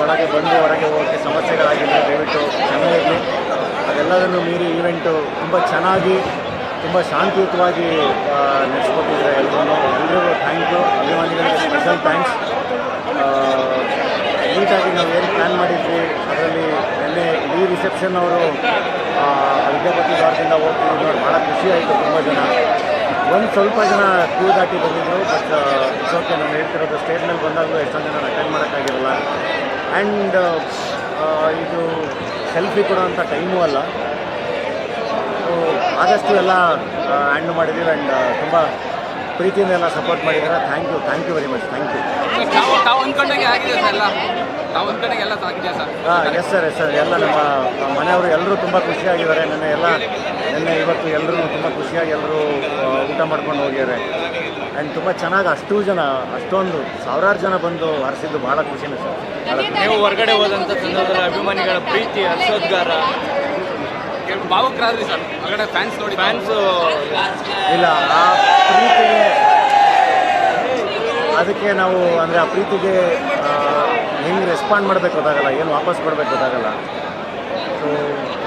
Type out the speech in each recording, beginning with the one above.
ಒಳಗೆ ಬಂದು ಹೊರಗೆ ಹೋಗೋಕ್ಕೆ ಸಮಸ್ಯೆಗಳಾಗಿಲ್ಲ, ದಯವಿಟ್ಟು ಕ್ಷಮೆ ಇರಲಿ. ಅದೆಲ್ಲದನ್ನು ಮೀರಿ ಈವೆಂಟು ತುಂಬ ಚೆನ್ನಾಗಿ ತುಂಬ ಶಾಂತಿಯುತವಾಗಿ ನಡೆಸ್ಕೊಟ್ಟಿದ್ದಾರೆ. ಎಲ್ರಿಗೂ ಥ್ಯಾಂಕ್ ಯು. ಅಭಿಮಾನಿಗಳಿಗೆ ಸ್ಪೆಷಲ್ ಥ್ಯಾಂಕ್ಸ್. ನೀಟಾಗಿ ನಾವು ಏನು ಪ್ಲ್ಯಾನ್ ಮಾಡಿದ್ವಿ ಅದರಲ್ಲಿ ನಿನ್ನೆ ಇಡೀ ರಿಸೆಪ್ಷನ್ ಅವರು ವಿದ್ಯಾಪತಿ ದ್ವಾರದಿಂದ ಹೋಗ್ತಿದ್ರು ನೋಡಿ, ಭಾಳ ಖುಷಿ ಆಯಿತು. ತುಂಬ ಜನ ಸ್ವಲ್ಪ ಜನ ಕ್ಯೂ ದಾಟಿ ಬಂದಿದ್ದರು. But it's okay. ನಾನು ಹೇಳ್ತಿರೋದು ಸ್ಟೇಜ್ ಮೇಲೆ ಬಂದಾಗಲೂ ಎಷ್ಟೊಂದು ಜನ ಅಟೆಂಡ್ ಮಾಡೋಕ್ಕಾಗಿರಲ್ಲ. ಆ್ಯಂಡ್ ಇದು ಸೆಲ್ಫಿ ಕೊಡೋವಂಥ ಟೈಮೂ ಅಲ್ಲ. ಸೊ ಆದಷ್ಟು ಎಲ್ಲ ಹ್ಯಾಂಡ್ಲ್ ಮಾಡಿದ್ದೀವಿ. ಆ್ಯಂಡ್ ತುಂಬ ಪ್ರೀತಿಯಿಂದ ಎಲ್ಲ ಸಪೋರ್ಟ್ ಮಾಡಿದ್ದಾರೆ. Thank you very much. Thank you. Yes sir. ಎಲ್ಲ ನಮ್ಮ ಮನೆಯವರು ಎಲ್ಲರೂ ತುಂಬ ಖುಷಿಯಾಗಿದ್ದಾರೆ. ನಿನ್ನೆ ಇವತ್ತು ಎಲ್ಲರೂ ತುಂಬ ಖುಷಿಯಾಗಿ ಎಲ್ಲರೂ ಊಟ ಮಾಡ್ಕೊಂಡು ಹೋಗಿದ್ದಾರೆ. ಆ್ಯಂಡ್ ತುಂಬ ಚೆನ್ನಾಗಿ ಅಷ್ಟೊಂದು ಸಾವಿರಾರು ಜನ ಬಂದು ಹರಿಸಿದ್ದು ಭಾಳ ಖುಷಿನೇ ಸರ್. ನೀವು ಹೊರಗಡೆ ಹೋದಂಥ ಸಂದರ್ಭದಲ್ಲಿ ಅಭಿಮಾನಿಗಳ ಪ್ರೀತಿ ಹರ್ಷೋದ್ಗಾರ ಭಾವುಕರಾದ್ರಿ ಸರ್. ಹೊರಗಡೆ ಫ್ಯಾನ್ಸ್ ಇಲ್ಲ, ಆ ಪ್ರೀತಿಗೆ ಅದಕ್ಕೆ ನಾವು ಅಂದರೆ ಆ ಪ್ರೀತಿಗೆ ಹೆಂಗೆ ರೆಸ್ಪಾಂಡ್ ಮಾಡಬೇಕು ಗೊತ್ತಾಗಲ್ಲ, ಏನು ವಾಪಸ್ ಕೊಡಬೇಕು ಗೊತ್ತಾಗಲ್ಲ. ಸೊ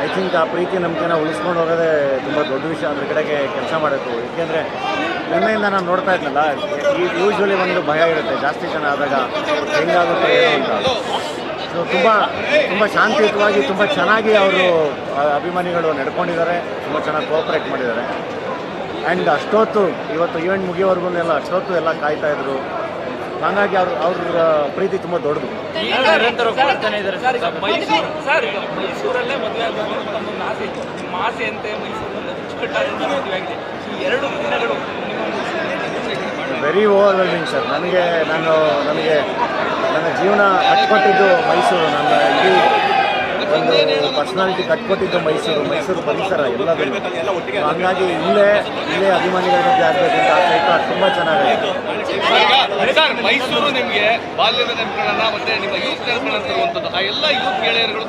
ಐ ಥಿಂಕ್ ಆ ಪ್ರೀತಿ ನಂಬಿಕೆನ ಉಳಿಸ್ಕೊಂಡು ಹೋಗೋದೇ ತುಂಬ ದೊಡ್ಡ ವಿಷಯ. ಅದ್ರ ಕಡೆಗೆ ಕೆಲಸ ಮಾಡಬೇಕು. ಏಕೆಂದರೆ ನಿನ್ನೆಯಿಂದ ನಾನು ನೋಡ್ತಾ ಇದ್ನಲ್ಲ, ಯೂಶ್ವಲಿ ಒಂದು ಭಯ ಇರುತ್ತೆ ಜಾಸ್ತಿ ಜನ ಆದಾಗ ಹೆಂಗಾಗುತ್ತೆ ಏನು ಅಂತ. ಸೊ ತುಂಬ ಶಾಂತಿಯುತವಾಗಿ ತುಂಬ ಚೆನ್ನಾಗಿ ಅವರು ಅಭಿಮಾನಿಗಳು ನಡ್ಕೊಂಡಿದ್ದಾರೆ. ತುಂಬ ಚೆನ್ನಾಗಿ ಕೋಆಪ್ರೇಟ್ ಮಾಡಿದ್ದಾರೆ. ಆ್ಯಂಡ್ ಅಷ್ಟೊತ್ತು ಇವತ್ತು ಈವೆಂಟ್ ಮುಗಿಯೋವರೆಗೂ ಅಷ್ಟೊತ್ತು ಎಲ್ಲ ಕಾಯ್ತಾಯಿದ್ರು. ಹಾಗಾಗಿ ಅವ್ರ ಪ್ರೀತಿ ತುಂಬ ದೊಡ್ಡದು. ಮೈಸೂರಲ್ಲೇ ಮದುವೆ ಆಗಬೇಕು ನಮ್ಮ ಆಸೆ ಇತ್ತು. ನಿಮ್ಮ ಆಸೆ ಅಂತೆ ಮೈಸೂರಲ್ಲಿ ಅಚ್ಚುಕಟ್ಟಾಗಿ 2 ದಿನಗಳು ವೆರಿ ಓವರ್ವೆಲ್ಮಿಂಗ್ ಸರ್. ನನಗೆ ನನ್ನ ಜೀವನ ಕಟ್ಕೊಟ್ಟಿದ್ದು ಮೈಸೂರು. ನನ್ನ ಇಡೀ ಒಂದು ಪರ್ಸ್ನಾಲಿಟಿ ಕಟ್ಕೊಟ್ಟಿದ್ದು ಮೈಸೂರು ಪರಿಸರ ಎಲ್ಲದನ್ನು. ಹಾಗಾಗಿ ಇಲ್ಲೇ ಅಭಿಮಾನಿಗಳ ಬಗ್ಗೆ ಆಗಬೇಕು ಅಂತ ಆಸೆ ಇತ್ತು. ಅದು ತುಂಬ ಚೆನ್ನಾಗಿದೆ ಸರ್. ಮೈಸೂರು ನಿಮಗೆ ಬಾಲ್ಯದ ನೆನಪುಗಳನ್ನ ಮತ್ತೆ ನಿಮ್ಮ ಯೂತ್ ನೆನಪುಗಳನ್ನ ತರುವಂಥದ್ದು. ಆ ಎಲ್ಲ ಯೂತ್ ಗೆಳೆಯರುಗಳು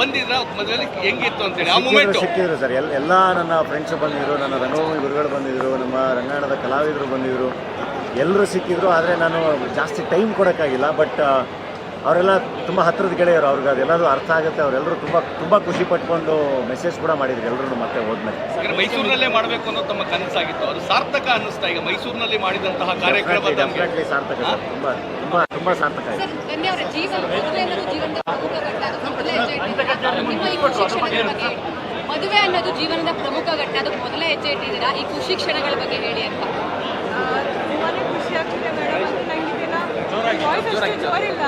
ಬಂದಿದ್ರ ಮದುವೆಯಲ್ಲಿ ಹೆಂಗಿತ್ತು ಅಂತೇಳಿ ಆ ಮೂಮೆಂಟ್ ಸಿಕ್ಕಿದ್ರು ಸರ್. ಎಲ್ಲ ನನ್ನ ಫ್ರೆಂಡ್ಸ್ ಬಂದಿದ್ರು, ನನ್ನ ರಂಗಭೂಮಿ ಗುರುಗಳು ಬಂದಿದ್ರು, ನಮ್ಮ ರಂಗಾಯಣದ ಕಲಾವಿದರು ಬಂದಿದ್ರು, ಎಲ್ಲರೂ ಸಿಕ್ಕಿದ್ರು. ಆದರೆ ನಾನು ಜಾಸ್ತಿ ಟೈಮ್ ಕೊಡೋಕ್ಕಾಗಿಲ್ಲ. ಬಟ್ ಅವರೆಲ್ಲ ತುಂಬ ಹತ್ತಿರದ ಗೆಳೆಯರು. ಅವ್ರಿಗೆ ಅದೆಲ್ಲರೂ ಅರ್ಥ ಆಗುತ್ತೆ. ಅವರೆಲ್ಲರೂ ತುಂಬ ಖುಷಿ ಪಟ್ಕೊಂಡು ಮೆಸೇಜ್ ಕೂಡ ಮಾಡಿದ್ರು ಎಲ್ಲರೂ ಮತ್ತೆ ಹೋದ್ಮೇಲೆ. ಮೈಸೂರಿನಲ್ಲೇ ಮಾಡಬೇಕು ಅನ್ನೋದು ತಮ್ಮ ಕನಸಾಗಿತ್ತು. ಅದು ಸಾರ್ಥಕ ಅನ್ನಿಸ್ತಾ ಈಗ ಮೈಸೂರಿನಲ್ಲಿ ಮಾಡಿದಂತಹ ಕಾರ್ಯಕ್ರಮ ಡೆಫಿನೆಟ್ಲಿ ಸಾರ್ಥಕ ಸರ್. ತುಂಬ ಸಾರ್ಥಕ ಆಯಿತು. ಮದುವೆ ಅನ್ನೋದು ಜೀವನದ ಪ್ರಮುಖ ಘಟ್ಟ. ಅದಕ್ಕೆ ಮೊದಲೇ ಹೆಜ್ಜೆ ಇಟ್ಟಿದ್ದೀರಾ. ಈ ಖುಷಿ ಕ್ಷಣಗಳ ಬಗ್ಗೆ ಹೇಳಿ ಅಂತ. ತುಂಬಾ ಖುಷಿ ಆಗ್ತಿದೆ ಮೇಡಮ್. ಅದು ನನಗಿದೆಲ್ಲ ವಾಯ್ಸ್ ಅಷ್ಟು ಜೋರಿಲ್ಲ.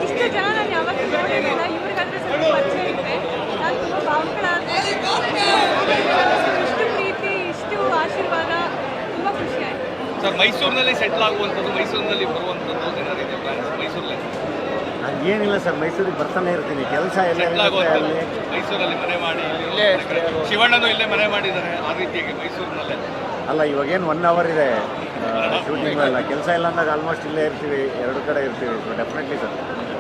ಇಷ್ಟು ಜನ ನಾನು ಯಾವತ್ತೂ ನೋಡಿರಲಿಲ್ಲ. ಇವ್ರಿಗಾದ್ರೆ ಸ್ವಲ್ಪ ಪರಿಚಯ ಇದೆ. ನಾನು ತುಂಬ ಭಾವುಕಳಾದೆ. ಇಷ್ಟು ಪ್ರೀತಿ, ಇಷ್ಟು ಆಶೀರ್ವಾದ, ತುಂಬ ಖುಷಿ ಆಯಿತು ಸರ್. ಮೈಸೂರಿನಲ್ಲಿ ಸೆಟ್ಲ್ ಆಗುವಂಥದ್ದು, ಮೈಸೂರಿನಲ್ಲಿ ಬರುವಂಥದ್ದು ಏನಾಗಿದೆ ಪ್ಲಾನ್ಸ್ ಮೈಸೂರಲ್ಲಿ? ಏನಿಲ್ಲ ಸರ್, ಮೈಸೂರಿಗೆ ಬರ್ತಾನೆ ಇರ್ತೀನಿ. ಕೆಲಸ ಎಲ್ಲ ಮೈಸೂರಲ್ಲಿ ಮನೆ ಮಾಡಿ ಶಿವಣ್ಣನು ಇಲ್ಲೇ ಮನೆ ಮಾಡಿದ್ದಾರೆ. ಆ ರೀತಿಯಾಗಿ ಮೈಸೂರಿನಲ್ಲೇ ಅಲ್ಲ, ಇವಾಗೇನು 1 hour ಇದೆ ಶೂಟಿಂಗ್ ಎಲ್ಲ. ಕೆಲಸ ಇಲ್ಲ ಅಂದಾಗ ಆಲ್ಮೋಸ್ಟ್ ಇಲ್ಲೇ ಇರ್ತೀವಿ, 2 ಕಡೆ ಇರ್ತೀವಿ. ಸೊ ಡೆಫಿನೆಟ್ಲಿ ಸರ್,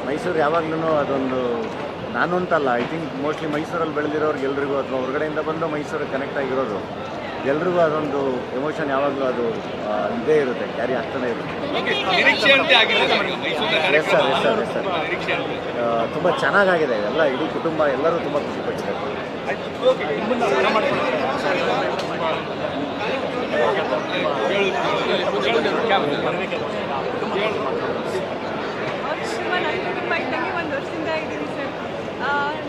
ಮೈಸೂರು ಯಾವಾಗಲೂ ಅದೊಂದು ನಾನು ಅಂತಲ್ಲ, ಐ ಥಿಂಕ್ ಮೋಸ್ಟ್ಲಿ ಮೈಸೂರಲ್ಲಿ ಬೆಳೆದಿರೋರ್ಗೆ ಎಲ್ರಿಗೂ ಅಥವಾ ಹೊರಗಡೆಯಿಂದ ಬಂದು ಮೈಸೂರಿಗೆ ಕನೆಕ್ಟ್ ಆಗಿರೋದು ಎಲ್ರಿಗೂ ಅದೊಂದು ಎಮೋಷನ್ ಯಾವಾಗಲೂ ಅದು ಇದೇ ಇರುತ್ತೆ, ಕ್ಯಾರಿ ಆಗ್ತಾನೆ ಇರುತ್ತೆ. Yes sir. ತುಂಬ ಚೆನ್ನಾಗಾಗಿದೆ. ಎಲ್ಲ ಇಡೀ ಕುಟುಂಬ ಎಲ್ಲರೂ ತುಂಬ ಖುಷಿಪಟ್ಟಿದ್ದಾರೆ. ಶಿವ ನನ್ನ ಕುಟುಂಬ ಇದ್ದಂಗೆ 1 ವರ್ಷದಿಂದ ಇದ್ದೀವಿ ಸರ್.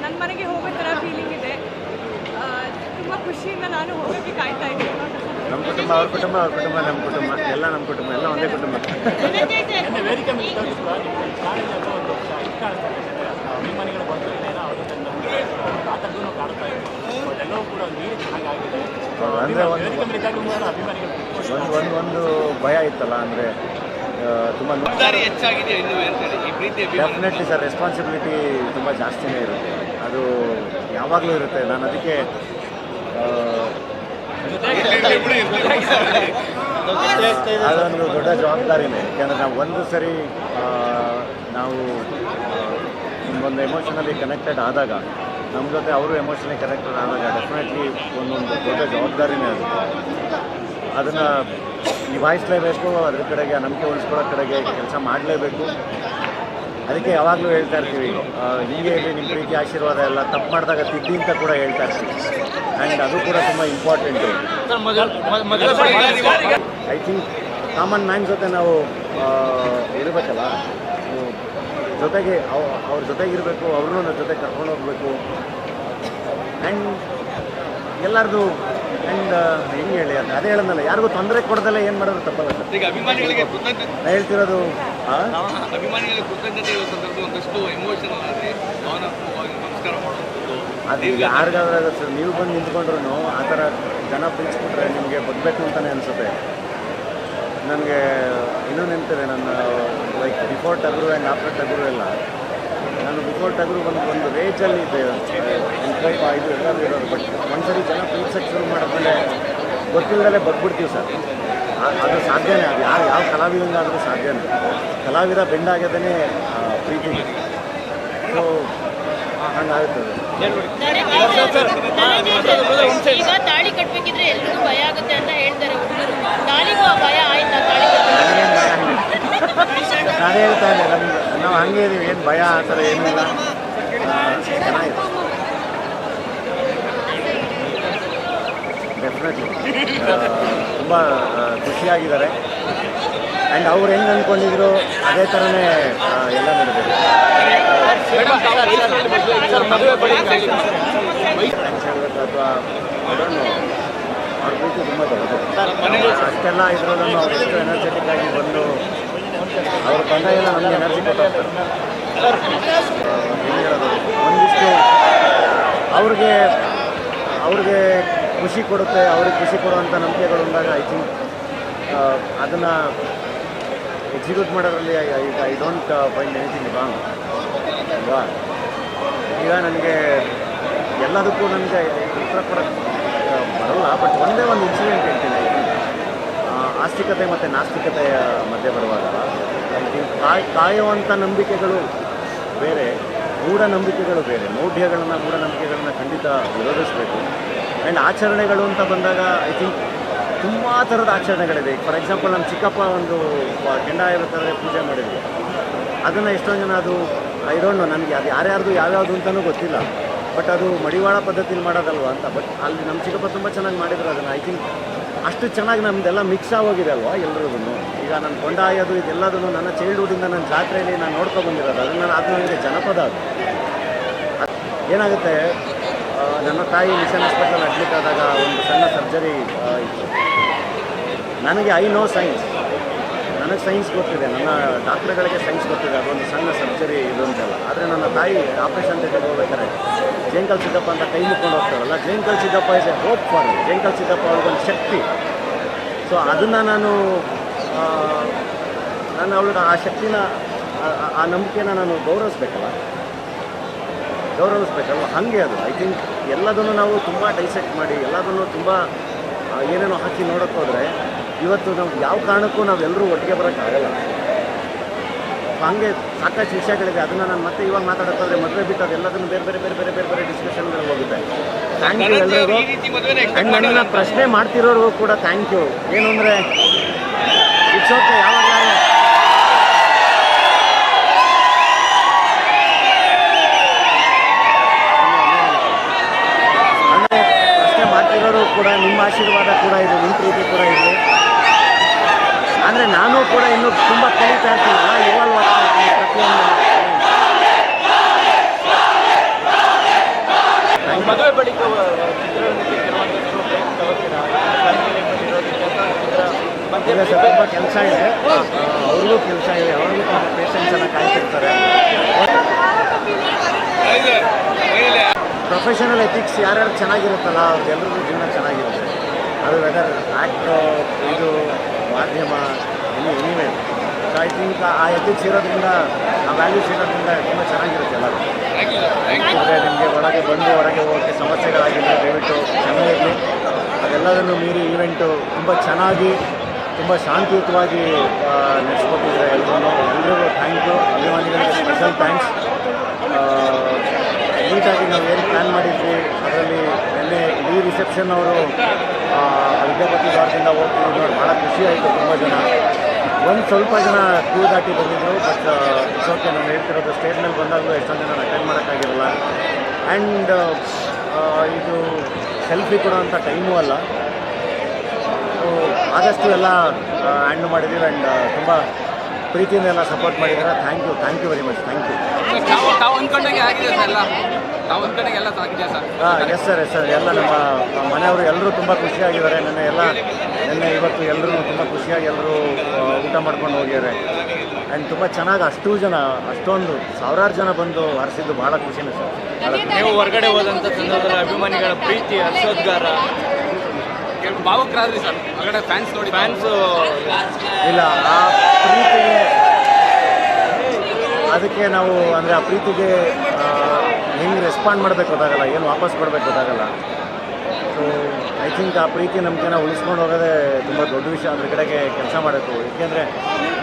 ನನ್ನ ಮನೆಗೆ ಹೋಗೋ ಥರ ಫೀಲಿಂಗ್ ಇದೆ. ತುಂಬ ಖುಷಿಯಿಂದ ನಾನು ಹೋಗೋಕ್ಕೆ ಕಾಯ್ತಾ ಇದ್ದೀನಿ. ನಮ್ಮ ಕುಟುಂಬ, ಅವ್ರ ಕುಟುಂಬ, ನಮ್ಮ ಕುಟುಂಬ, ಎಲ್ಲ ನಮ್ಮ ಕುಟುಂಬ, ಎಲ್ಲ ಒಂದೇ ಕುಟುಂಬ. ಅಂದರೆ ಒಂದು ಭಯ ಇತ್ತಲ್ಲ, ಅಂದರೆ ತುಂಬ ಡೆಫಿನೆಟ್ಲಿ ಸರ್. ರೆಸ್ಪಾನ್ಸಿಬಿಲಿಟಿ ತುಂಬ ಜಾಸ್ತಿನೇ ಇರುತ್ತೆ. ಅದು ಯಾವಾಗಲೂ ಇರುತ್ತೆ. ನಾನು ಅದಕ್ಕೆ ಅದೊಂದು ದೊಡ್ಡ ಜವಾಬ್ದಾರಿನೇ. ಯಾಕೆಂದರೆ ನಾವು ಒಂದು ಸರಿ ನಾವು ಒಂದು ಎಮೋಷನಲಿ ಕನೆಕ್ಟೆಡ್ ಆದಾಗ, ನಮ್ಮ ಜೊತೆ ಅವರು ಎಮೋಷನಲಿ ಕನೆಕ್ಟೆಡ್ ಆದಾಗ ಡೆಫಿನೆಟ್ಲಿ ಒಂದೊಂದು ದೊಡ್ಡ ಜವಾಬ್ದಾರಿನೇ ಅದು. ಅದನ್ನು ನಿಭಾಯಿಸಲೇಬೇಕು. ಅದ್ರ ಕಡೆಗೆ ನಂಬಿಕೆ ಉಳಿಸ್ಕೊಳ್ಳೋ ಕಡೆಗೆ ಕೆಲಸ ಮಾಡಲೇಬೇಕು. ಅದಕ್ಕೆ ಯಾವಾಗಲೂ ಹೇಳ್ತಾ ಇರ್ತೀವಿ, ಹೀಗೆ ಇರಲಿ ನಿಮ್ಮ ಪ್ರೀತಿ ಆಶೀರ್ವಾದ ಎಲ್ಲ, ತಪ್ಪು ಮಾಡಿದಾಗ ತಿದ್ದಿ ಅಂತ ಕೂಡ ಹೇಳ್ತಾ ಇರ್ತೀವಿ. ಆ್ಯಂಡ್ ಅದು ಕೂಡ ತುಂಬ important. I think common man ಜೊತೆ ನಾವು ಇರಬೇಕಲ್ಲ, ಜೊತೆಗೆ ಅವ್ರ ಜೊತೆಗಿರಬೇಕು, ಅವ್ರನ್ನೂ ನನ್ನ ಜೊತೆ ಕರ್ಕೊಂಡು ಹೋಗಬೇಕು. ಆ್ಯಂಡ್ ಎಲ್ಲರದು ಆ್ಯಂಡ್ ಹೆಂಗೆ ಹೇಳಿ ಅದು ಅದೇ ಹೇಳೋದಲ್ಲ, ಯಾರಿಗೂ ತೊಂದರೆ ಕೊಡ್ದಲ್ಲ ಏನು ಮಾಡೋದು ತಪ್ಪಲ್ಲ ಸರ್. ಈಗ ಅಭಿಮಾನಿಗಳಿಗೆ ಕೃತಜ್ಞತೆ, ನಾನು ಹೇಳ್ತಿರೋದು ಅಭಿಮಾನಿಗಳಿಗೆ ಕೃತಜ್ಞತೆ ಇರೋ ಸಂದರ್ಭ ಒಂದಷ್ಟು ಎಮೋಷನಲ್ ಆದರೆ ಭಾವನಾತ್ಮಕವಾಗಿ ನಮಸ್ಕಾರ ಮಾಡೋದು ಅದು ಯಾರಿಗಾದ್ರೂ ಸರ್, ನೀವು ಬಂದು ನಿಂತ್ಕೊಂಡ್ರು ಆ ಥರ ಜನ ಪ್ರೀತಿಸ್ಬಿಟ್ರೆ ನಿಮಗೆ ಬದುಕಬೇಕು ಅಂತಲೇ ಅನಿಸುತ್ತೆ. ನನಗೆ ಇನ್ನೂ ನೆನಪಿದೆ, ನನ್ನ ಲೈಕ್ ಬಿಫೋರ್ ಟಗರು ಆ್ಯಂಡ್ ಆಫ್ಟರ್ ಟಗರು ಎಲ್ಲ. ನಾನು ಬಿಫೋರ್ ಟಗರು ಒಂದು ರೇಜಲ್ಲಿ ಇದ್ದೆ, ಇದು ಎಲ್ಲರೂ ಇರೋದು. ಬಟ್ ಒಂದ್ಸರಿ ಜನ ಪ್ರೀತಿಸಕ್ಕೆ ಶುರು ಮಾಡಿದ್ಮೇಲೆ ಗೊತ್ತಿಲ್ಲದಲ್ಲೇ ಬಗ್ಬಿಡ್ತೀವಿ ಸರ್. ಅದು ಸಾಧ್ಯನೇ, ಅದು ಯಾವ ಕಲಾವಿದಂಗಾದರೂ ಸಾಧ್ಯನೇ. ಕಲಾವಿದ ಬೆಂಡಾಗ್ಯದೇ ಪ್ರೀತಿಗೆ. ಸೊ ಹಂಗಾಗುತ್ತದೆ. ಈಗ ತಾಳಿ ಕಟ್ಟಬೇಕಿದ್ರೆ ಎಲ್ರಿಗೂ ಭಯ ಆಗುತ್ತೆ ಅಂತ ಹೇಳ್ತಾರೆ ಹುಡುಗರು. ನಾಳಿಗೂ ಆ ಭಯ ಆಯ್ತಾ ತಾಳಿ ನಾನೇ ಹೇಳ್ತಾ ಇದ್ದೆ, ನಾವು ಹಂಗೆ ಇದೀವಿ, ಏನು ಭಯ ಆ ಥರ ಏನಿಲ್ಲ, ಚೆನ್ನಾಗಿದೆ. ಡೆಫಿನೆಟ್ಲಿ ತುಂಬ ಖುಷಿಯಾಗಿದ್ದಾರೆ. ಆ್ಯಂಡ್ ಅವ್ರು ಹೆಂಗೆ ಅಂದ್ಕೊಂಡಿದ್ರು ಅದೇ ಥರನೇ ಎಲ್ಲ ನಡೆದಿದೆ. ಅಥವಾ ಅವ್ರ ಪ್ರೀತಿ ತುಂಬ ದೊಡ್ಡದು. ಅಷ್ಟೆಲ್ಲ ಇದ್ರಲ್ಲೂ ಅವ್ರು ಎಷ್ಟು ಎನರ್ಜೆಟಿಕ್ ಆಗಿ ಬಂದು ಅವ್ರು ಬಂದಾಗೆಲ್ಲ ನಮಗೆ ಎನರ್ಜಿ ಕೊಟ್ಟಿರ್ತಾರೆ. ಹೆಂಗೆ ಹೇಳೋದು, ಒಂದಿಷ್ಟು ಅವ್ರಿಗೆ ಖುಷಿ ಕೊಡುತ್ತೆ, ಅವ್ರಿಗೆ ಖುಷಿ ಕೊಡುವಂಥ ನಂಬಿಕೆಗಳು ಬಂದಾಗ ಐ ಥಿಂಕ್ ಅದನ್ನು ಎಕ್ಸಿಕ್ಯೂಟ್ ಮಾಡೋದ್ರಲ್ಲಿ I don't find anything wrong ಅಲ್ವಾ. ಈಗ ನನಗೆ ಎಲ್ಲದಕ್ಕೂ ನನಗೆ ಉತ್ತರ ಕೊಡೋಕ್ಕೆ ಬರಲ್ಲ. ಬಟ್ ಒಂದೇ ಒಂದು ಇನ್ಸಿಡೆಂಟ್ ಹೇಳ್ತೀನಿ. ಆಸ್ತಿಕತೆ ಮತ್ತು ನಾಸ್ತಿಕತೆಯ ಮಧ್ಯೆ ಬರುವಾಗ ಕಾಯುವಂಥ ನಂಬಿಕೆಗಳು ಬೇರೆ, ಮೂಢನಂಬಿಕೆಗಳು ಬೇರೆ. ಮೂಢನಂಬಿಕೆಗಳನ್ನ ಖಂಡಿತ ವಿರೋಧಿಸಬೇಕು. ಆ್ಯಂಡ್ ಆಚರಣೆಗಳು ಅಂತ ಬಂದಾಗ ಐ ಥಿಂಕ್ ತುಂಬ ಥರದ ಆಚರಣೆಗಳಿದೆ. ಫಾರ್ ಎಕ್ಸಾಂಪಲ್ ನಮ್ಮ ಚಿಕ್ಕಪ್ಪ ಒಂದು ಕೆಂಡ ಇರುತ್ತಾರೆ ಪೂಜೆ ಮಾಡಿದ್ರು. ಅದನ್ನು ಎಷ್ಟೊಂದು ಜನ ಅದು ಐ ಡೋಂಟ್ ನೋ, ನನಗೆ ಅದು ಯಾರ್ಯಾರ್ದು ಯಾವ್ಯಾವುದು ಅಂತಲೂ ಗೊತ್ತಿಲ್ಲ. ಬಟ್ ಅದು ಮಡಿವಾಳ ಪದ್ಧತಿಲಿ ಮಾಡೋದಲ್ವ ಅಂತ. ಬಟ್ ಅಲ್ಲಿ ನಮ್ಮ ಚಿಕ್ಕಪ್ಪ ತುಂಬ ಚೆನ್ನಾಗಿ ಮಾಡಿದ್ರು ಅದನ್ನು. ಐ ಥಿಂಕ್ ಅಷ್ಟು ಚೆನ್ನಾಗಿ ನಮ್ಮದೆಲ್ಲ ಮಿಕ್ಸ್ ಆಗೋಗಿದೆ ಅಲ್ವಾ ಎಲ್ರಿಗೂ. ಈಗ ನನ್ನ ಕೊಂಡಾಯೋದು ಇದೆಲ್ಲದೂ ನನ್ನ ಚೈಲ್ಡ್ಹುಡ್ಡಿಂದ ನನ್ನ ಜಾತ್ರೆಯಲ್ಲಿ ನಾನು ನೋಡ್ಕೊಬಂದಿರೋದು. ಅದು ನನಗೆ ಜನಪದ. ಅದು ಏನಾಗುತ್ತೆ, ನನ್ನ ತಾಯಿ ಮಿಷನ್ ಹಾಸ್ಪಿಟಲ್ ಅಡ್ಮಿಟ್ ಆದಾಗ ಒಂದು ಸಣ್ಣ ಸರ್ಜರಿ ಇತ್ತು. ನನಗೆ ಐ ನೋ ಸೈನ್ಸ್, ನನಗೆ ಸೈನ್ಸ್ ಗೊತ್ತಿದೆ, ನನ್ನ ಡಾಕ್ಟ್ರುಗಳಿಗೆ ಸೈನ್ಸ್ ಗೊತ್ತಿದೆ, ಅದೊಂದು ಸಣ್ಣ ಸರ್ಜರಿ ಇದು ಅಂತೆಲ್ಲ. ಆದರೆ ನನ್ನ ತಾಯಿ ಆಪ್ರೇಷನ್ ಥಿಯೇಟರ್ಗೆ ಹೋಗ್ಬೇಕಾದ್ರೆ ಜೇಂಕಲ್ ಸಿದ್ದಪ್ಪ ಅಂತ ಕೈ ಮುಕ್ಕೊಂಡು ಹೋಗ್ತಾರಲ್ಲ, Jenkal Siddappa is a hope for. Jenkal Siddappa ಅವ್ರಿಗೊಂದು ಶಕ್ತಿ. ಸೊ ಅದನ್ನು ನಾನು ಅವಳಿಗೆ ಆ ಶಕ್ತಿನ, ಆ ನಂಬಿಕೆನ ನಾನು ಗೌರವಿಸ್ಬೇಕಲ್ವ. ಹಾಗೆ ಅದು ಐ ಥಿಂಕ್ ಎಲ್ಲದನ್ನು ನಾವು ತುಂಬ ಡೈಸೆಕ್ಟ್ ಮಾಡಿ ಎಲ್ಲದನ್ನು ತುಂಬ ಏನೇನೋ ಹಾಕಿ ನೋಡೋಕ್ಕೆ ಹೋದರೆ ಇವತ್ತು ನಾವು ಯಾವ ಕಾರಣಕ್ಕೂ ನಾವೆಲ್ಲರೂ ಒಟ್ಟಿಗೆ ಬರೋಕ್ಕಾಗಲ್ಲ. ಹಾಗೆ ಸಾಕಷ್ಟು ವಿಷಯಗಳಿದೆ. ಅದನ್ನು ನಾನು ಮತ್ತೆ ಇವಾಗ ಮಾತಾಡೋಕ್ಕೋದ್ರೆ ಮದುವೆ ಬಿಟ್ಟು ಅದೆಲ್ಲದನ್ನು ಬೇರೆ ಡಿಸ್ಕಷನ್ಗಳು ಹೋಗುತ್ತೆ. ಥ್ಯಾಂಕ್ ಯು ಎಲ್ಲರಿಗೂ. ಆ್ಯಂಡ್ ನನ್ನನ್ನು ಪ್ರಶ್ನೆ ಮಾಡ್ತಿರೋರಿಗೂ ಕೂಡ ಥ್ಯಾಂಕ್ ಯು. ಏನು ಅಂದರೆ ಇಟ್ಸ್ ಓಕೆ, ಯಾವಾಗಲೂ ಕೂಡ ನಿಮ್ಮ ಆಶೀರ್ವಾದ ಕೂಡ ಇದೆ, ನಿಮ್ಮ ಪ್ರೀತಿ ಕೂಡ ಇದೆ. ಅಂದರೆ ನಾನು ಕೂಡ ಇನ್ನೂ ತುಂಬ ಕಲಿತಾ ಇರ್ತೀನಲ್ಲ, ಇವಾಲ್ವ್ ಆಗ್ತಾ ಇರ್ತೀನಿ ಪ್ರತಿಯೊಂದು. ಮದುವೆ ಬಳಿಕ ಈಗ ಸ್ವಲ್ಪ ಕೆಲಸ ಇದೆ, ಅವ್ರಿಗೂ ಕೆಲಸ ಇದೆ, ಅವ್ರಿಗೂ ತುಂಬ ಪೇಷನ್ಸನ್ನು ಕಾಯ್ತಿರ್ತಾರೆ. ಪ್ರೊಫೆಷನಲ್ ಎಥಿಕ್ಸ್ ಯಾರ್ಯಾರು ಚೆನ್ನಾಗಿರುತ್ತಲ್ಲ ಅವ್ರಿಗೆಲ್ರಿಗೂ ಜೀವನ ಚೆನ್ನಾಗಿರುತ್ತೆ. ಅದು ವೆದರ್ ಆ್ಯಕ್ಟ್, ಇದು ಮಾಧ್ಯಮ, ಎನಿವೇ. ಸೊ ಐ ಥಿಂಕ್ ಆ ಎಥಿಕ್ಸ್ ಇರೋದ್ರಿಂದ, ಆ ವ್ಯಾಲ್ಯೂಸ್ ಇರೋದ್ರಿಂದ ತುಂಬ ಚೆನ್ನಾಗಿರುತ್ತೆ ಎಲ್ಲರೂ. ಅಂದರೆ ನಿಮಗೆ ಒಳಗೆ ಬಂದು ಹೊರಗೆ ಹೋಗೋಕ್ಕೆ ಸಮಸ್ಯೆಗಳಾಗಿದ್ದರೆ ದಯವಿಟ್ಟು ಕ್ಷಮೆ ಇರಲಿ. ಅದೆಲ್ಲದನ್ನು ಮೀರಿ ಈವೆಂಟು ತುಂಬ ಚೆನ್ನಾಗಿ, ತುಂಬ ಶಾಂತಿಯುತವಾಗಿ ನಡೆಸ್ಕೊಟ್ಟಿದ್ದಾರೆ ಎಲ್ರಿಗೂ ಥ್ಯಾಂಕ್ ಯು. ಅಭಿಮಾನಿಗಳಿಗೆ ಸ್ಪೆಷಲ್ ಥ್ಯಾಂಕ್ಸ್. ನೀಟಾಗಿ ನಾವು ಏನು ಪ್ಲ್ಯಾನ್ ಮಾಡಿದ್ವಿ ಅದರಲ್ಲಿ ನಿನ್ನೆ ಇಡೀ ರಿಸೆಪ್ಷನ್ ಅವರು ವಿದ್ಯಾಪತಿ ದ್ವಾರದಿಂದ ಹೋಗ್ತಿದ್ರು ನೋಡಿ, ಭಾಳ ಖುಷಿ ಆಯಿತು. ತುಂಬ ಜನ ಒಂದು ಸ್ವಲ್ಪ ಜನ ಕ್ಯೂ ದಾಟಿ ಬಂದಿದ್ದರು. But it's okay. ನಾನು ಹೇಳ್ತಿರೋದು ಸ್ಟೇಜ್ ಮೇಲೆ ಬಂದಾಗಲೂ ಎಷ್ಟೊಂದು ಜನ ಅಟೆಂಡ್ ಮಾಡೋಕ್ಕಾಗಿರಲ್ಲ. ಆ್ಯಂಡ್ ಇದು ಸೆಲ್ಫಿ ಕೊಡೋವಂಥ ಟೈಮೂ ಅಲ್ಲ. ಸೊ ಆದಷ್ಟು ಎಲ್ಲ ಹ್ಯಾಂಡ್ಲ್ ಮಾಡಿದ್ದೀವಿ. ಆ್ಯಂಡ್ ತುಂಬ ಪ್ರೀತಿಯಿಂದ ಎಲ್ಲ ಸಪೋರ್ಟ್ ಮಾಡಿದ್ದಾರೆ. Thank you very much. Thank you. ತಾವು ಅಂದ್ಕೊಂಡಂಗೆ ಆಗಿದೆ ಸರ್ ಎಲ್ಲ ತಾವು ಅಂದ್ಕೊಂಡಂಗೆ ಎಲ್ಲ ಆಗಿದೆ ಸರ್. ಎಸ್ ಸರ್ ಎಲ್ಲ ನಮ್ಮ ಮನೆಯವರು ಎಲ್ಲರೂ ತುಂಬ ಖುಷಿಯಾಗಿದ್ದಾರೆ. ನಿನ್ನೆ ಇವತ್ತು ಎಲ್ಲರೂ ತುಂಬ ಖುಷಿಯಾಗಿ ಎಲ್ಲರೂ ಊಟ ಮಾಡ್ಕೊಂಡು ಹೋಗಿದ್ದಾರೆ. ಆ್ಯಂಡ್ ತುಂಬ ಚೆನ್ನಾಗಿ ಅಷ್ಟೊಂದು ಸಾವಿರಾರು ಜನ ಬಂದು ಹರಿಸಿದ್ದು ಭಾಳ ಖುಷಿನೇ ಸರ್. ನೀವು ಹೊರಗಡೆ ಹೋದಂಥ ಸಂದರ್ಭದಲ್ಲಿ ಅಭಿಮಾನಿಗಳ ಪ್ರೀತಿ ಹರ್ಷೋದ್ಗಾರ ಭಾವುಕರಾದ್ರಿ ಸರ್. ಹೊರಗಡೆ ಫ್ಯಾನ್ಸ್ ಇಲ್ಲ, ಆ ಪ್ರೀತಿಗೆ ಅದಕ್ಕೆ ನಾವು ಅಂದರೆ ಆ ಪ್ರೀತಿಗೆ ಹೆಂಗೆ ರೆಸ್ಪಾಂಡ್ ಮಾಡಬೇಕು ಗೊತ್ತಾಗಲ್ಲ, ಏನು ವಾಪಸ್ ಕೊಡಬೇಕು ಗೊತ್ತಾಗಲ್ಲ. ಸೊ ಐ ಥಿಂಕ್ ಆ ಪ್ರೀತಿ ನಂಬಿಕೆನ ಉಳಿಸ್ಕೊಂಡು ಹೋಗೋದೇ ತುಂಬ ದೊಡ್ಡ ವಿಷಯ. ಅದ್ರ ಕಡೆಗೆ ಕೆಲಸ ಮಾಡಬೇಕು. ಏಕೆಂದರೆ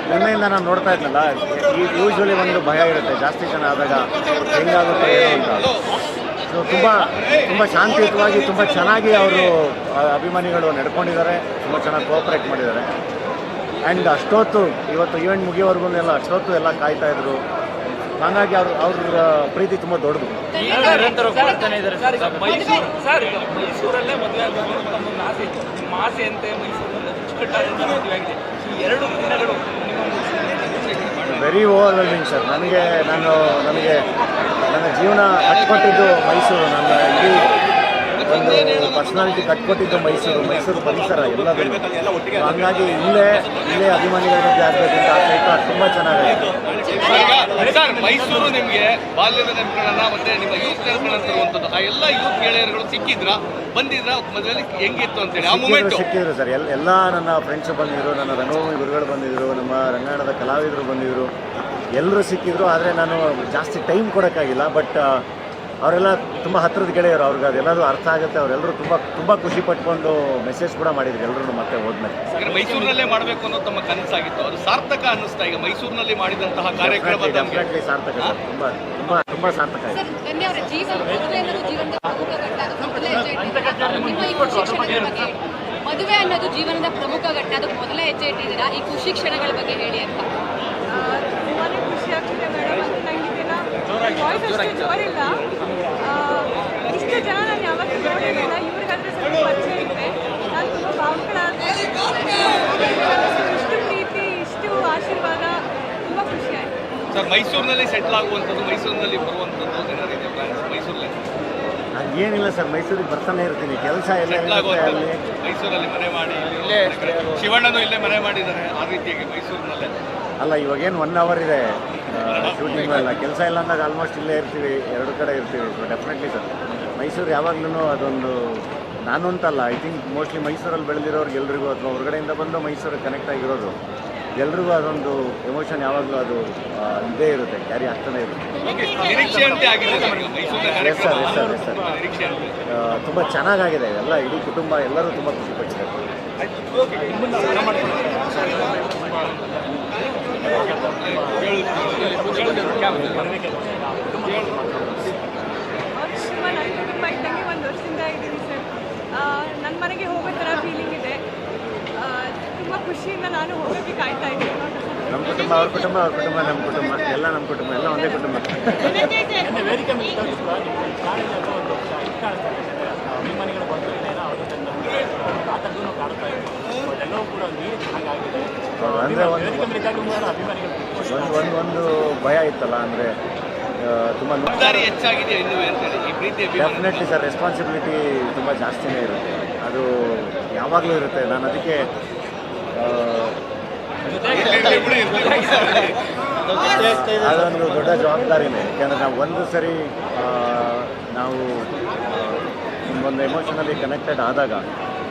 ನಿನ್ನೆಯಿಂದ ನಾನು ನೋಡ್ತಾ ಇದ್ನಲ್ಲ, ಯೂಶ್ವಲಿ ಒಂದು ಭಯ ಇರುತ್ತೆ ಜಾಸ್ತಿ ಜನ ಆದಾಗ ಹೆಂಗಾಗುತ್ತೆ ಏನು ಅಂತ. ಸೊ ತುಂಬ ಶಾಂತಿಯುತವಾಗಿ ತುಂಬ ಚೆನ್ನಾಗಿ ಅವರು ಅಭಿಮಾನಿಗಳು ನಡ್ಕೊಂಡಿದ್ದಾರೆ. ತುಂಬ ಚೆನ್ನಾಗಿ ಕೋಆಪ್ರೇಟ್ ಮಾಡಿದ್ದಾರೆ. ಆ್ಯಂಡ್ ಅಷ್ಟೊತ್ತು ಇವತ್ತು ಈವೆಂಟ್ ಮುಗಿಯೋವರೆಗೂ ಅಷ್ಟೊತ್ತು ಎಲ್ಲ ಕಾಯ್ತಾಯಿದ್ರು. ಹಾಗಾಗಿ ಅವ್ರ ಪ್ರೀತಿ ತುಂಬ ದೊಡ್ಡದು. ನಿರಂತರ ಕೊಡ್ತಾನೆ ಇದ್ದಾರೆ ಸರ್. ಮೈಸೂರಲ್ಲೇ ಮದುವೆ ಆಗಬೇಕು ತಮ್ಮ ಆಸೆ ಇತ್ತು. ನಿಮ್ಮ ಆಸೆ ಅಂತೆ ಮೈಸೂರಲ್ಲಿ ಅಚ್ಚುಕಟ್ಟಾಗಿ ಮದುವೆ ಆಗಿದೆ. ಈ 2 ದಿನಗಳು ವೆರಿ ಓವರ್ವೆಲ್ಮಿಂಗ್ ಸರ್. ನನಗೆ ನನ್ನ ಜೀವನ ಕಟ್ಕೊಟ್ಟಿದ್ದು ಮೈಸೂರು. ನನ್ನ ಇಡೀ ಒಂದು ಪರ್ಸ್ನಾಲಿಟಿ ಕಟ್ಕೊಟ್ಟಿದ್ದು ಮೈಸೂರು ಪರಿಸರ ಎಲ್ಲದನ್ನು. ಹಾಗಾಗಿ ಇಲ್ಲೇ ಅಭಿಮಾನಿಗಳ ಮಧ್ಯೆ ಆಗಬೇಕು ಅಂತ ಆಸೆ ಇತ್ತು. ಅದು ತುಂಬ ಚೆನ್ನಾಗಿದೆ ಸರ್. ಮೈಸೂರು ನಿಮಗೆ ಬಾಲ್ಯದ ನೆನಪುಗಳನ್ನ ಮತ್ತೆ ನಿಮ್ಮ ಯೂತ್ ನೆನಪುಗಳನ್ನ ತರುವಂಥದ್ದು. ಆ ಎಲ್ಲ ಯೂತ್ ಗೆಳೆಯರುಗಳು ಬಂದಿದ್ರ ಮದುವೆಯಲ್ಲಿ ಹೆಂಗಿತ್ತು ಅಂತೇಳಿ ಆ ಮೂಮೆಂಟ್ ಸಿಕ್ಕಿದ್ರು ಸರ್. ಎಲ್ಲ ನನ್ನ ಫ್ರೆಂಡ್ಸ್ ಬಂದಿದ್ರು, ನನ್ನ ರಂಗಭೂಮಿ ಗುರುಗಳು ಬಂದಿದ್ರು, ನಮ್ಮ ರಂಗಾಯಣದ ಕಲಾವಿದರು ಬಂದಿದ್ರು, ಎಲ್ಲರೂ ಸಿಕ್ಕಿದ್ರು. ಆದರೆ ನಾನು ಜಾಸ್ತಿ ಟೈಮ್ ಕೊಡೋಕ್ಕಾಗಿಲ್ಲ. ಬಟ್ ಅವರೆಲ್ಲ ತುಂಬ ಹತ್ತಿರದ ಗೆಳೆಯರು. ಅವ್ರಿಗೆ ಅದೆಲ್ಲರೂ ಅರ್ಥ ಆಗುತ್ತೆ. ಅವರೆಲ್ಲರೂ ತುಂಬ ಖುಷಿ ಪಟ್ಕೊಂಡು ಮೆಸೇಜ್ ಕೂಡ ಮಾಡಿದ್ರು ಎಲ್ಲರೂ ಮತ್ತೆ ಹೋದ್ಮೇಲೆ. ಮೈಸೂರಿನಲ್ಲೇ ಮಾಡಬೇಕು ಅನ್ನೋ ತಮ್ಮ ಕನಸಾಗಿತ್ತು. ಅದು ಸಾರ್ಥಕ ಅನ್ನಿಸ್ತಾ ಈಗ ಮೈಸೂರಿನಲ್ಲಿ ಮಾಡಿದಂತಹ ಕಾರ್ಯಕ್ರಮ ಡೆಫಿನೆಟ್ಲಿ ಸಾರ್ಥಕ ಸರ್. ತುಂಬ ಸಾರ್ಥಕ ಆಯಿತು. ಸರ್, ಧನ್ಯ ಅವರ ಜೀವನದ ಪ್ರಮುಖ ಘಟ್ಟ, ಅದಕ್ಕೆ ಮೊದಲೇ ಹೆಜ್ಜೆ ಇಟ್ಟಿದ್ದೀರಾ. ನಿಮ್ಮ ಈ ಖುಷಿ ಕ್ಷಣಗಳ ಬಗ್ಗೆ ಮದುವೆ ಅನ್ನೋದು ಜೀವನದ ಪ್ರಮುಖ ಘಟ್ಟ, ಅದಕ್ಕೆ ಮೊದಲೇ ಹೆಜ್ಜೆ ಇಟ್ಟಿದ್ದೀರಾ. ಈ ಖುಷಿ ಕ್ಷಣಗಳ ಬಗ್ಗೆ ಹೇಳಿ ಅಂತ. ತುಂಬಾ ಖುಷಿ ಆಗ್ತಿದೆ ಮೇಡಮ್. ಅದು ನನಗಿದೆಲ್ಲ ವಾಯ್ಸ್ ಅಷ್ಟು ಜೋರಿಲ್ಲ. ಇಷ್ಟು ಜನ ನಾನು ಯಾವತ್ತೂ ನೋಡಿರಲಿಲ್ಲ. ಇವ್ರಿಗಾದ್ರೆ ಸ್ವಲ್ಪ ಪರಿಚಯ ಇದೆ. ನಾನು ತುಂಬ ಭಾವುಕಳಾದೆ. ಇಷ್ಟು ಪ್ರೀತಿ, ಇಷ್ಟು ಆಶೀರ್ವಾದ, ತುಂಬ ಖುಷಿ ಆಯಿತು ಸರ್. ಮೈಸೂರಿನಲ್ಲಿ ಸೆಟ್ಲ್ ಆಗುವಂಥದ್ದು, ಮೈಸೂರಿನಲ್ಲಿ ಬರುವಂಥದ್ದು ಏನಾಗಿದೆ ಪ್ಲಾನ್ಸ್ ಮೈಸೂರಲ್ಲಿ? ಏನಿಲ್ಲ ಸರ್, ಮೈಸೂರಿಗೆ ಬರ್ತಾನೆ ಇರ್ತೀನಿ. ಕೆಲಸ ಎಲ್ಲ ಅಲ್ಲಿ ಮೈಸೂರಲ್ಲಿ ಮನೆ ಮಾಡಿ ಇಲ್ಲೇ ಶಿವಣ್ಣನು ಇಲ್ಲೇ ಮನೆ ಮಾಡಿದ್ದಾರೆ. ಆ ರೀತಿಯಾಗಿ ಮೈಸೂರಿನಲ್ಲೇ ಅಲ್ಲ, ಇವಾಗೇನು 1 hour ಇದೆ ಶೂಟಿಂಗ್ ಎಲ್ಲ. ಕೆಲಸ ಇಲ್ಲ ಅಂದಾಗ ಆಲ್ಮೋಸ್ಟ್ ಇಲ್ಲೇ ಇರ್ತೀವಿ, 2 ಕಡೆ ಇರ್ತೀವಿ. ಸೊ ಡೆಫಿನೆಟ್ಲಿ ಸರ್, ಮೈಸೂರು ಯಾವಾಗ್ಲೂ ಅದೊಂದು ನಾನು ಅಂತಲ್ಲ, ಐ ಥಿಂಕ್ ಮೋಸ್ಟ್ಲಿ ಮೈಸೂರಲ್ಲಿ ಬೆಳೆದಿರೋರ್ಗೆ ಎಲ್ರಿಗೂ ಅಥವಾ ಹೊರಗಡೆಯಿಂದ ಬಂದು ಮೈಸೂರಿಗೆ ಕನೆಕ್ಟ್ ಆಗಿರೋದು ಎಲ್ರಿಗೂ ಅದೊಂದು ಎಮೋಷನ್ ಯಾವಾಗಲೂ ಅದು ಇದೇ ಇರುತ್ತೆ, ಕ್ಯಾರಿ ಆಗ್ತಾನೆ ಇರುತ್ತೆ. ಎಸ್ ಸರ್ ತುಂಬ ಚೆನ್ನಾಗಾಗಿದೆ. ಎಲ್ಲ ಇಡೀ ಕುಟುಂಬ ಎಲ್ಲರೂ ತುಂಬ ಖುಷಿಪಟ್ಟಿದ್ದಾರೆ. ಶಿವ ನನ್ನ ಕುಟುಂಬ ಇದ್ದಂಗೆ 1 ವರ್ಷದಿಂದ ಇದ್ದೀನಿ ಸರ್. ನನ್ನ ಮನೆಗೆ ಹೋಗೋ ಥರ ಫೀಲಿಂಗ್ ಇದೆ. ತುಂಬ ಖುಷಿಯಿಂದ ನಾನು ಹೋಗೋಕ್ಕೆ ಕಾಯ್ತಾ ಇದ್ದೀನಿ. ನಮ್ಮ ಕುಟುಂಬ, ಅವ್ರ ಕುಟುಂಬ, ನಮ್ಮ ಕುಟುಂಬ, ಎಲ್ಲ ನಮ್ಮ ಕುಟುಂಬ, ಎಲ್ಲ ಒಂದೇ ಕುಟುಂಬ. ಅಂದರೆ ಒಂದು ಭಯ ಇತ್ತಲ್ಲ, ಅಂದರೆ ತುಂಬ ಹೆಚ್ಚಾಗಿದೆ. ಡೆಫಿನೆಟ್ಲಿ ಸರ್, ರೆಸ್ಪಾನ್ಸಿಬಿಲಿಟಿ ತುಂಬ ಜಾಸ್ತಿನೇ ಇರುತ್ತೆ. ಅದು ಯಾವಾಗಲೂ ಇರುತ್ತೆ. ನಾನು ಅದಕ್ಕೆ ಅದೊಂದು ದೊಡ್ಡ ಜವಾಬ್ದಾರಿನೇ. ಯಾಕೆಂದರೆ ನಾವು ಒಂದು ಸರಿ ನಾವು ಒಂದು ಎಮೋಷನಲಿ ಕನೆಕ್ಟೆಡ್ ಆದಾಗ,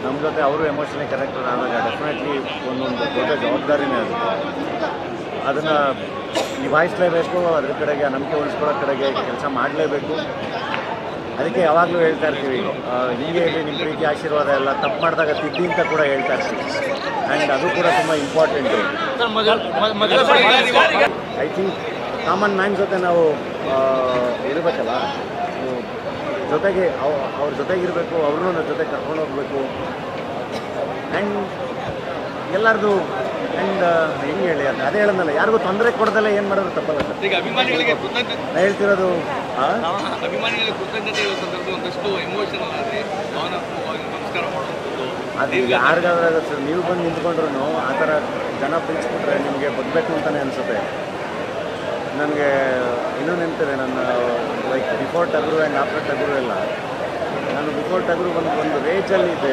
ನಮ್ಮ ಜೊತೆ ಅವರು ಎಮೋಷನಲಿ ಕನೆಕ್ಟೆಡ್ ಆದಾಗ ಡೆಫಿನೆಟ್ಲಿ ಒಂದೊಂದು ದೊಡ್ಡ ಜವಾಬ್ದಾರಿನೇ ಅದು. ಅದನ್ನು ನಿಭಾಯಿಸಲೇಬೇಕು. ಅದ್ರ ಕಡೆಗೆ ನಂಬಿಕೆ ಉಳಿಸ್ಕೊಳ್ಳೋ ಕಡೆಗೆ ಕೆಲಸ ಮಾಡಲೇಬೇಕು. ಅದಕ್ಕೆ ಯಾವಾಗಲೂ ಹೇಳ್ತಾ ಇರ್ತೀವಿ, ಹೀಗೆ ಇರಲಿ ನಿಮ್ಮ ಪ್ರೀತಿ ಆಶೀರ್ವಾದ ಎಲ್ಲ. ತಪ್ಪು ಮಾಡಿದಾಗ ತಿದ್ದಿ ಅಂತ ಕೂಡ ಹೇಳ್ತಾ ಇರ್ತೀವಿ. ಆ್ಯಂಡ್ ಅದು ಕೂಡ ತುಂಬ important. I think common man ಜೊತೆ ನಾವು ಇರಬೇಕಲ್ಲ, ಜೊತೆಗೆ ಅವ್ರ ಜೊತೆಗಿರಬೇಕು, ಅವ್ರನ್ನೂ ನನ್ನ ಜೊತೆ ಕರ್ಕೊಂಡು ಹೋಗಬೇಕು. ಆ್ಯಂಡ್ ಎಲ್ಲರದು ಆ್ಯಂಡ್ ಹೆಂಗೆ ಹೇಳಿ ಅದೇ ಹೇಳೋದಲ್ಲ, ಯಾರಿಗೂ ತೊಂದರೆ ಕೊಡ್ದಲ್ಲ ಏನು ಮಾಡೋದು ತಪ್ಪಲ್ಲ ಸರ್. ಈಗ ಅಭಿಮಾನಿಗಳಿಗೆ ಕೃತಜ್ಞತೆ ನಾ ಹೇಳ್ತಿರೋದು ಅಭಿಮಾನಿಗಳಿಗೆ ಕೃತಜ್ಞತೆ ಇರೋ ಸಂದರ್ಭ ಒಂದಷ್ಟು ಎಮೋಷನಲ್ ಆಗಿ ಭಾವನಾತ್ಮಕವಾಗಿ ನಮಸ್ಕಾರ ಮಾಡುವಂಥದ್ದು. ಅದು ಯಾರಿಗಾದ್ರೂ ಆಗುತ್ತೆ ಸರ್. ನೀವು ಬಂದು ನಿಂತ್ಕೊಂಡ್ರು ಆ ಥರ ಜನ ಪ್ರೀತಿಸ್ಬಿಟ್ರೆ ನಿಮಗೆ ಬದಬೇಕು ಅಂತಲೇ ಅನಿಸುತ್ತೆ. ನನಗೆ ಇನ್ನೂ ನೆನಪಿದೆ, ನನ್ನ ಲೈಕ್ ಬಿಫೋರ್ ಟಗರು ಆ್ಯಂಡ್ ಆಫ್ಟರ್ ಟಗರು ಎಲ್ಲ. ನಾನು ಬಿಫೋರ್ ಟಗರು ಒಂದು ರೇಜಲ್ಲಿ ಇದ್ದೆ,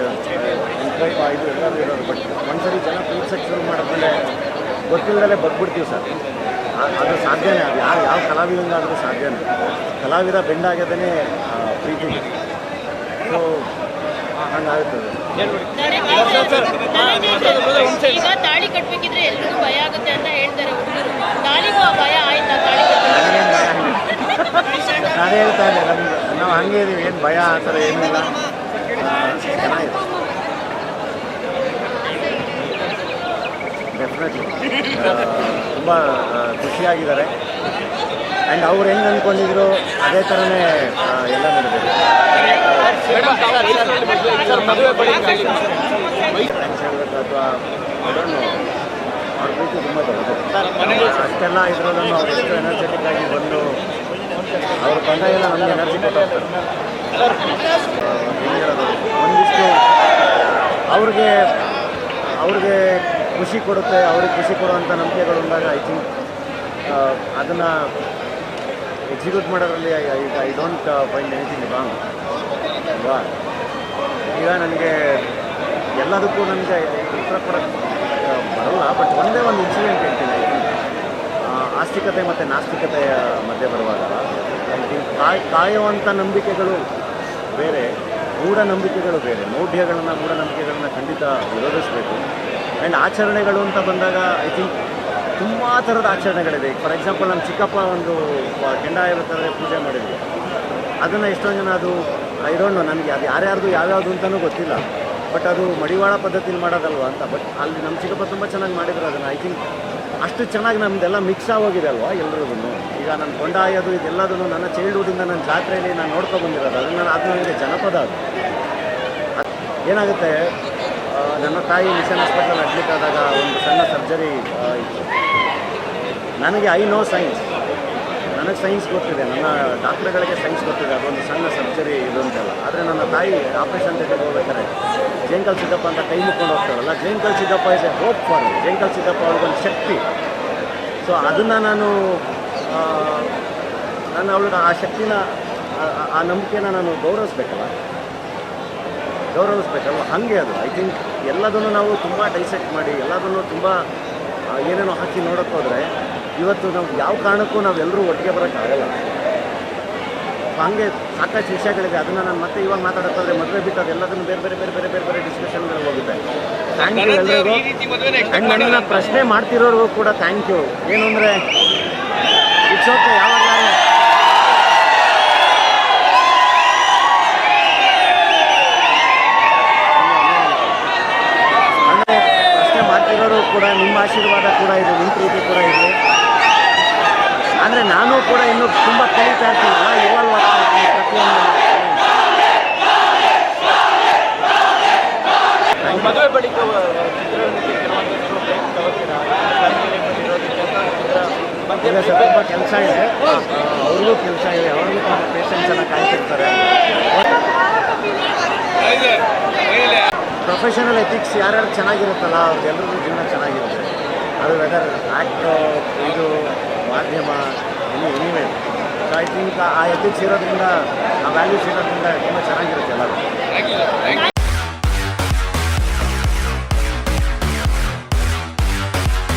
ಇದು ಎಲ್ಲರೂ ಇರೋದು. ಬಟ್ ಒಂದ್ಸರಿ ಜನ ಪ್ರೀತಿಸೋಕ್ಕೆ ಶುರು ಮಾಡಿದ್ಮೇಲೆ ಗೊತ್ತಿಲ್ಲದಲ್ಲೇ ಬಗ್ಬಿಡ್ತೀವಿ ಸರ್. ಅದು ಸಾಧ್ಯನೇ, ಅದು ಯಾವ ಕಲಾವಿದಂಗಾದರೂ ಸಾಧ್ಯನೇ. ಕಲಾವಿದ ಬೆಂಡಾಗ್ಯದೇ ಪ್ರೀತಿಗೆ. ಸೊ ಹಂಗಾಗುತ್ತದೆ. ಈಗ ತಾಳಿ ಕಟ್ಬೇಕಿದ್ರೆ ಎಲ್ರಿಗೂ ಭಯ ಆಗುತ್ತೆ ಅಂತ ಹೇಳ್ತಾರೆ ಹುಡುಗರು. ನಾಳಿಗೂ ಆ ಭಯ ಆಯ್ತಾ ತಾಳಿ ನಾನು ಹೇಳ್ತಾ ಇದ್ದೆ, ನಾವು ಹಂಗೆ ಇದೀವಿ, ಏನು ಭಯ ಆ ಥರ ಏನೂ ಇಲ್ಲ. ಚೆನ್ನಾಗಿದೆ, ಡೆಫಿನೆಟ್ಲಿ ತುಂಬ ಖುಷಿಯಾಗಿದ್ದಾರೆ. ಆ್ಯಂಡ್ ಅವ್ರು ಹೆಂಗೆ ಅಂದ್ಕೊಂಡಿದ್ರು ಅದೇ ಥರನೇ ಎಲ್ಲ ನಡೆದಿದೆ. ಅಥವಾ ಅವ್ರ ಪ್ರೀತಿ ತುಂಬ ದೊಡ್ಡದು. ಅಷ್ಟೆಲ್ಲ ಇದರಲ್ಲೂ ಅವ್ರು ಎಷ್ಟು ಎನರ್ಜೆಟಿಕ್ ಆಗಿ ಬಂದು ಅವ್ರು ಬಂದಾಗೆಲ್ಲ ನಮಗೆ ಎನರ್ಜಿ ಕೊಟ್ಟೋಗ್ತಾರೆ. ಹೆಂಗೆ ಹೇಳೋದು, ಒಂದಿಷ್ಟು ಅವ್ರಿಗೆ ಖುಷಿ ಕೊಡುತ್ತೆ, ಅವ್ರಿಗೆ ಖುಷಿ ಕೊಡುವಂಥ ನಂಬಿಕೆಗಳು ಬಂದಾಗ ಐ ಥಿಂಕ್ ಅದನ್ನು ಎಕ್ಸಿಕ್ಯೂಟ್ ಮಾಡೋದ್ರಲ್ಲಿ I don't find anything wrong ಅಲ್ವಾ. ಈಗ ನನಗೆ ಎಲ್ಲದಕ್ಕೂ ನನಗೆ ಉತ್ತರ ಕೊಡೋಕ್ಕೆ ಬರಲ್ಲ. ಬಟ್ ಒಂದೇ ಒಂದು ಇನ್ಸಿಡೆಂಟ್ ಹೇಳ್ತೀನಿ. ಆಸ್ತಿಕತೆ ಮತ್ತು ನಾಸ್ತಿಕತೆಯ ಮಧ್ಯೆ ಬರುವಾಗ ಐ ಥಿಂಕ್ ಕಾಯುವಂಥ ನಂಬಿಕೆಗಳು ಬೇರೆ, ಮೂಢನಂಬಿಕೆಗಳು ಬೇರೆ. ಮೂಢನಂಬಿಕೆಗಳನ್ನ ಖಂಡಿತ ವಿರೋಧಿಸಬೇಕು. ಆ್ಯಂಡ್ ಆಚರಣೆಗಳು ಅಂತ ಬಂದಾಗ ಐ ಥಿಂಕ್ ತುಂಬ ಥರದ ಆಚರಣೆಗಳಿದೆ. ಫಾರ್ ಎಕ್ಸಾಂಪಲ್ ನಮ್ಮ ಚಿಕ್ಕಪ್ಪ ಒಂದು ಕೆಂಡ ಇರಬೇಕಾದ್ರೆ ಪೂಜೆ ಮಾಡಿದ್ವಿ. ಅದನ್ನು ಎಷ್ಟೊಂದು ಜನ ಅದು ಐ ಡೋಂಟ್ ನೋ, ನನಗೆ ಅದು ಯಾರ್ಯಾರ್ದು ಯಾವ್ಯಾವುದು ಅಂತಲೂ ಗೊತ್ತಿಲ್ಲ. ಬಟ್ ಅದು ಮಡಿವಾಳ ಪದ್ಧತಿಲಿ ಮಾಡೋದಲ್ವ ಅಂತ. ಬಟ್ ಅಲ್ಲಿ ನಮ್ಮ ಚಿಕ್ಕಪ್ಪ ತುಂಬ ಚೆನ್ನಾಗಿ ಮಾಡಿದ್ರು ಅದನ್ನು. ಐ ಥಿಂಕ್ ಅಷ್ಟು ಚೆನ್ನಾಗಿ ನಮ್ಮದೆಲ್ಲ ಮಿಕ್ಸ್ ಆಗೋಗಿದೆ ಅಲ್ವಾ ಎಲ್ರಿಗೂ. ಈಗ ನನ್ನ ಕೊಂಡಾಯೋದು ಇದೆಲ್ಲದೂ ನನ್ನ ಚೈಲ್ಡ್ಹುಡ್ಡಿಂದ ನನ್ನ ಜಾತ್ರೆಯಲ್ಲಿ ನಾನು ನೋಡ್ಕೊಬಂದಿರೋದು. ಅದು ನನಗೆ ಜನಪದ. ಅದು ಏನಾಗುತ್ತೆ, ನನ್ನ ತಾಯಿ ಮಿಷನ್ ಹಾಸ್ಪಿಟಲ್ ಅಡ್ಮಿಟ್ ಆದಾಗ ಒಂದು ಸಣ್ಣ ಸರ್ಜರಿ ಇತ್ತು. ನನಗೆ ಐ ನೋ ಸೈನ್ಸ್, ನನಗೆ ಸೈನ್ಸ್ ಗೊತ್ತಿದೆ, ನನ್ನ ಡಾಕ್ಟ್ರುಗಳಿಗೆ ಸೈನ್ಸ್ ಗೊತ್ತಿದೆ, ಅದೊಂದು ಸಣ್ಣ ಸರ್ಜರಿ ಇದು ಅಂತೆಲ್ಲ. ಆದರೆ ನನ್ನ ತಾಯಿ ಆಪ್ರೇಷನ್ ಥಿಯೇಟರ್ಗೆ ಹೋಗ್ಬೇಕಾದ್ರೆ ಜೇಂಕಲ್ ಸಿದ್ದಪ್ಪ ಅಂತ ಕೈ ಮುಕ್ಕೊಂಡು ಹೋಗ್ತಾರಲ್ಲ, Jenkal Siddappa is a hope for me. Jenkal Siddappa ಅವ್ರಿಗೊಂದು ಶಕ್ತಿ. ಸೊ ಅದನ್ನು ನಾನು ಅವಳಿಗೆ ಆ ಶಕ್ತಿನ, ಆ ನಂಬಿಕೆನ ನಾನು ಗೌರವಿಸ್ಬೇಕಲ್ವ. ಹಾಗೆ ಅದು ಐ ಥಿಂಕ್ ಎಲ್ಲದನ್ನು ನಾವು ತುಂಬ ಡೈಸೆಕ್ಟ್ ಮಾಡಿ ಎಲ್ಲದನ್ನು ತುಂಬ ಏನೇನೋ ಹಾಕಿ ನೋಡೋಕ್ಕೆ ಹೋದರೆ ಇವತ್ತು ನಾವು ಯಾವ ಕಾರಣಕ್ಕೂ ನಾವೆಲ್ಲರೂ ಒಟ್ಟಿಗೆ ಬರೋಕ್ಕಾಗಲ್ಲ. ಹಾಗೆ ಸಾಕಷ್ಟು ವಿಷಯಗಳಿದೆ. ಅದನ್ನು ನಾನು ಮತ್ತೆ ಇವಾಗ ಮಾತಾಡೋಕ್ಕಾದ್ರೆ ಮದುವೆ ಬಿಟ್ಟು ಅದೆಲ್ಲದನ್ನು ಬೇರೆ ಡಿಸ್ಕಷನ್ಗಳು ಹೋಗುತ್ತೆ. ಥ್ಯಾಂಕ್ ಯು ಎಲ್ಲರಿಗೂ. ಆ್ಯಂಡ್ ನನ್ನನ್ನು ಪ್ರಶ್ನೆ ಮಾಡ್ತಿರೋರಿಗೂ ಕೂಡ ಥ್ಯಾಂಕ್ ಯು. ಏನು ಅಂದರೆ ಇಟ್ಸ್ ಓಕೆ, ಯಾವಾಗ ಕೂಡ ನಿಮ್ಮ ಆಶೀರ್ವಾದ ಕೂಡ ಇದೆ, ನಿಮ್ಮ ಪ್ರೀತಿ ಕೂಡ ಇದೆ. ಅಂದರೆ ನಾನು ಕೂಡ ಇನ್ನೂ ತುಂಬ ಕಲಿತಾ ಇರ್ತೀನಲ್ಲ, ಇವಾಲ್ವ್ ಆಗ್ತಾ ಇರ್ತೀನಿ ಪ್ರತಿಯೊಂದು. ಮದುವೆ ಬಳಿಕ ಈಗ ಸ್ವಲ್ಪ ಕೆಲಸ ಇದೆ, ಅವ್ರಿಗೂ ಕೆಲಸ ಇದೆ, ಅವ್ರಿಗೂ ತುಂಬ ಪೇಷನ್ಸನ್ನು ಕಾಯ್ತಿರ್ತಾರೆ. ಪ್ರೊಫೆಷನಲ್ ಎಥಿಕ್ಸ್ ಯಾರ್ಯಾರು ಚೆನ್ನಾಗಿರುತ್ತಲ್ಲ ಅವ್ರಿಗೆಲ್ಲರಿಗೂ ಜೀವನ ಚೆನ್ನಾಗಿರುತ್ತೆ. ಅದು ವೆದರ್ ಆ್ಯಕ್ಟ್, ಇದು ಮಾಧ್ಯಮ, ಎನಿವೇ. ಸೊ ಐ ಥಿಂಕ್ ಆ ಎಥಿಕ್ಸ್ ಇರೋದ್ರಿಂದ, ಆ ವ್ಯಾಲ್ಯೂಸ್ ಇರೋದ್ರಿಂದ ತುಂಬ ಚೆನ್ನಾಗಿರುತ್ತೆ ಎಲ್ಲ.